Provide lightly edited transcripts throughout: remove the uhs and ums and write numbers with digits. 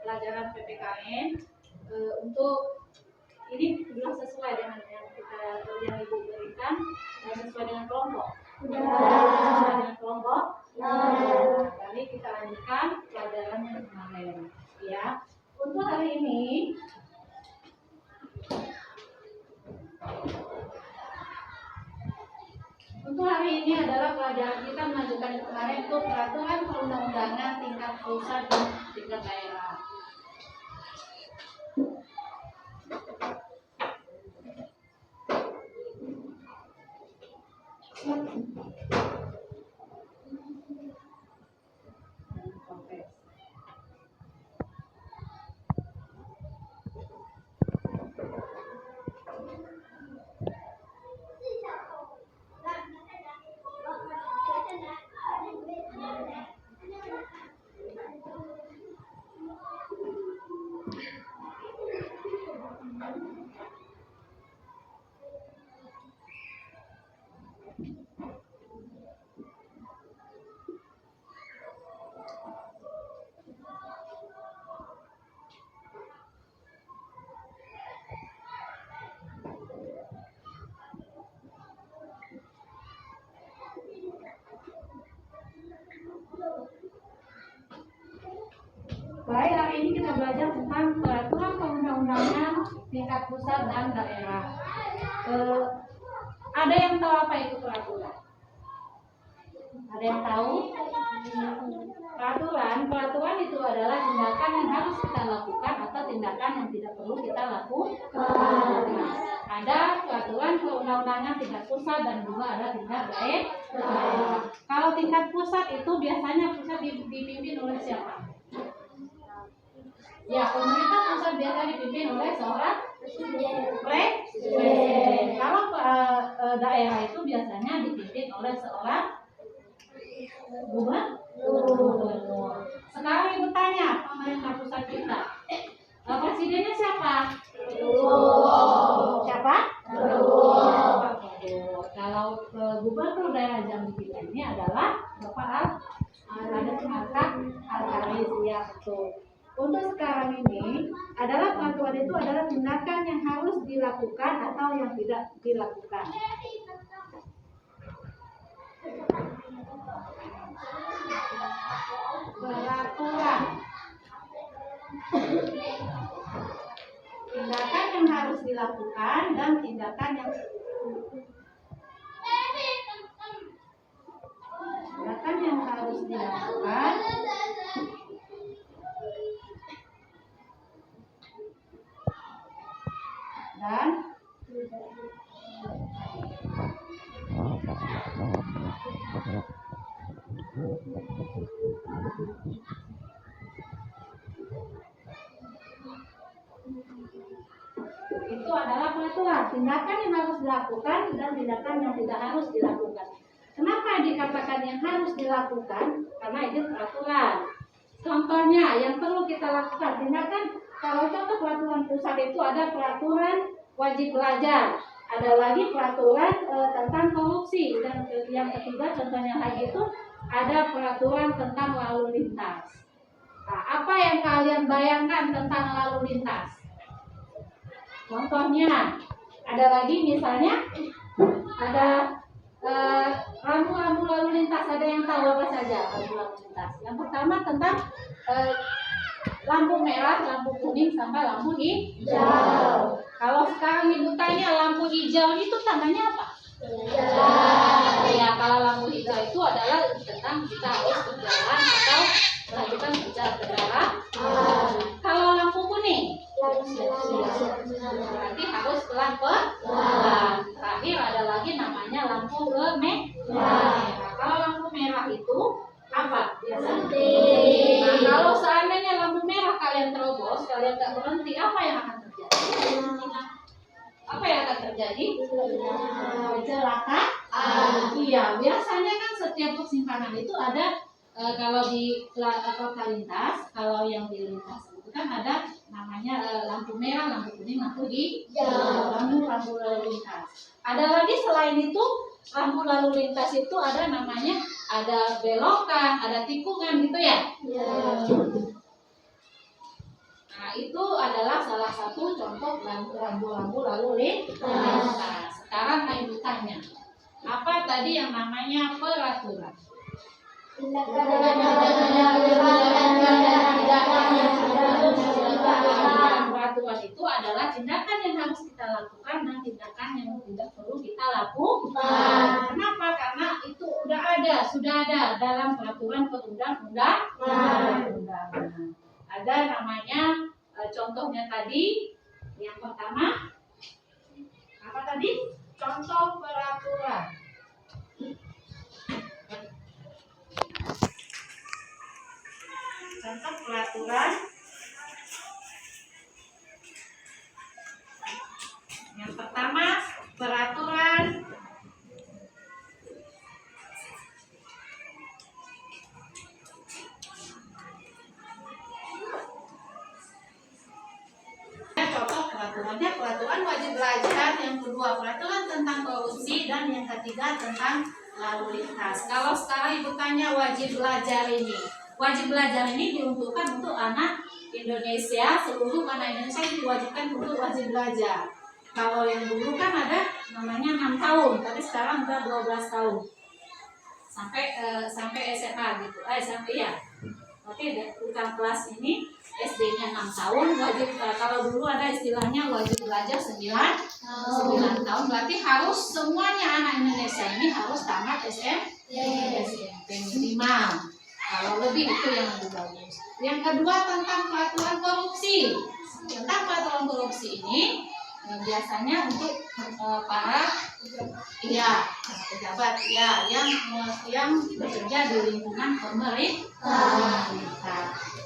Pelajaran PPKN untuk ini belum sesuai dengan yang Ibu berikan, sesuai dengan kelompok. Sesuai dengan kelompok. Jadi kita lanjutkan pelajaran yang kemarin. Ya, untuk hari ini adalah pelajaran kita melanjutkan yang kemarin itu peraturan perundang-undangan tingkat pusat dan tingkat daerah. Baik, hari ini kita belajar tentang peraturan perundang-undangan tingkat pusat dan daerah. Ada yang tahu apa itu peraturan? Ada yang tahu? Peraturan itu adalah tindakan yang harus kita lakukan atau tindakan yang tidak perlu kita lakukan. Ada peraturan perundang-undangan tingkat pusat dan juga ada tingkat daerah. Kalau tingkat pusat itu biasanya pusat dipimpin oleh siapa? Ya, pemerintah pusat biasa dipimpin oleh seorang presiden. Kalau daerah itu biasanya dipimpin oleh seorang gubernur. Sekarang ibu tanya pemerintah pusat kita, presidennya siapa? Siapa? Kalau gubernur daerah Jambi kita ini adalah Bapak Al-Haris. Ya, betul. Untuk sekarang ini adalah peraturan itu adalah tindakan yang harus dilakukan atau yang tidak dilakukan. Peraturan. Tindakan yang harus dilakukan dan tindakan yang harus dilakukan dan itu adalah peraturan, tindakan yang harus dilakukan dan tindakan yang tidak harus dilakukan. Kenapa dikatakan yang harus dilakukan? Karena itu peraturan. Contohnya yang perlu kita lakukan tindakan, kalau contoh peraturan pusat itu ada peraturan wajib belajar, ada lagi peraturan tentang korupsi, dan yang ketiga contohnya lagi itu ada peraturan tentang lalu lintas. Nah, apa yang kalian bayangkan tentang lalu lintas? Contohnya ada lagi misalnya ada rambu-rambu lalu lintas saja lampu lalu lintas. Yang pertama tentang lampu merah, lampu kuning, sampai lampu hijau. Kalau sekarang ibu tanya lampu hijau itu tandanya apa? Ya, kalau lampu hijau itu adalah tentang kita harus berjalan atau melakukan perjalanan. Kalau lampu kuning berarti harus pelan-pelan. Terakhir ada lagi namanya lampu merah. Kalau lampu merah itu apa biasanya? Nah, kalau seandainya lampu merah kalian terobos, kalian nggak berhenti, apa yang akan terjadi? Apa yang akan terjadi? Kecelakaan. Iya, biasanya kan setiap persimpangan itu ada kalau di lintas, kalau yang di lintas itu kan ada namanya lampu merah, lampu kuning, lampu hijau, lampu lalu lintas. Ada lagi selain itu lampu lalu lintas itu ada namanya ada belokan, ada tikungan gitu ya. Nah, itu adalah salah satu contoh lampu lalu lintas. Sekarang ibu tanya, apa tadi yang namanya peraturan? Peraturan itu adalah tindakan yang harus kita lakukan dan tindakan yang tidak perlu kita lakukan. Kenapa? Karena itu sudah ada dalam peraturan perundang-undangan. Ada namanya contohnya tadi. Yang pertama apa tadi? Contoh peraturan. Contoh peraturan. Yang pertama, peraturan peraturan wajib belajar, yang kedua peraturan tentang korupsi, dan yang ketiga tentang lalu lintas. Kalau sekarang ibu tanya wajib belajar ini diuntukkan untuk anak Indonesia, seluruh anak Indonesia diwajibkan untuk wajib belajar. Kalau yang dulu kan ada namanya 6 tahun, tapi sekarang udah 12 tahun sampai SMA gitu. Sampai ya. Oke, bukan kelas ini SD-nya 6 tahun, wajib kalau dulu ada istilahnya wajib belajar 9 tahun, berarti harus semuanya anak Indonesia ini harus tamat SMP minimal. Kalau lebih itu yang lebih bagus. Yang kedua tentang peraturan korupsi. Tentang peraturan korupsi ini biasanya untuk para pejabat yang bekerja di lingkungan pemerintah.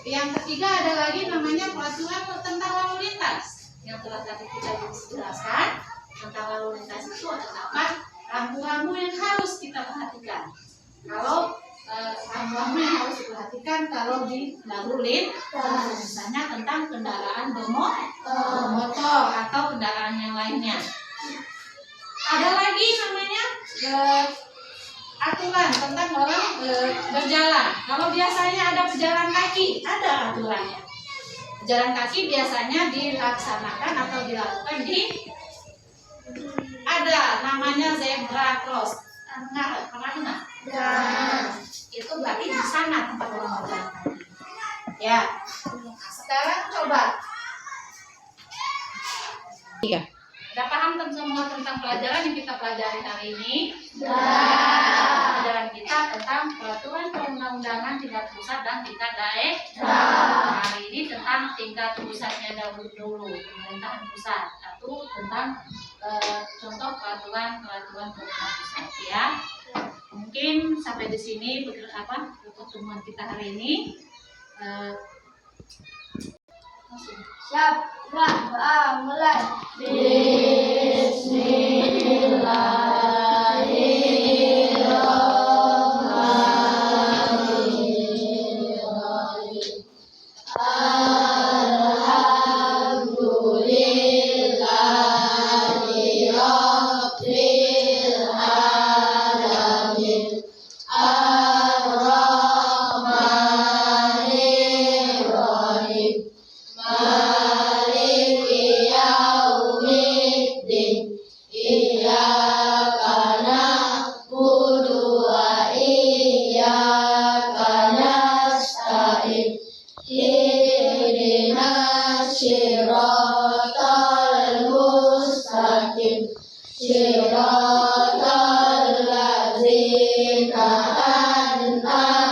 Yang ketiga ada lagi namanya peraturan tentang lalu lintas. Yang telah tadi kita jelaskan tentang lalu lintas itu terdapat rambu-rambu yang harus kita perhatikan. Kalau rambu-rambu yang harus diperhatikan kalau di lalu lintas, misalnya tentang kendaraan bermotor atau kendaraan yang lainnya. Ada lagi namanya aturan tentang orang berjalan. Kalau biasanya ada pejalan kaki, ada aturannya. Pejalan kaki biasanya dilaksanakan atau dilakukan ada namanya zebra cross. Pernah dengar? Itu berarti di sana tempat orang berjalan kaki. Ya. Nah, sekarang coba. Iya. Sudah paham semua tentang pelajaran yang kita pelajari hari ini? Pelajaran kita tentang peraturan perundang-undangan tingkat pusat dan tingkat daerah. Hari ini tentang tingkat pusatnya dulu, pemerintahan pusat. Satu tentang contoh peraturan pemerintah pusat ya. Mungkin sampai di sini pertemuan kita hari ini. Siap, mulai. Iya صراط الذين أنعمت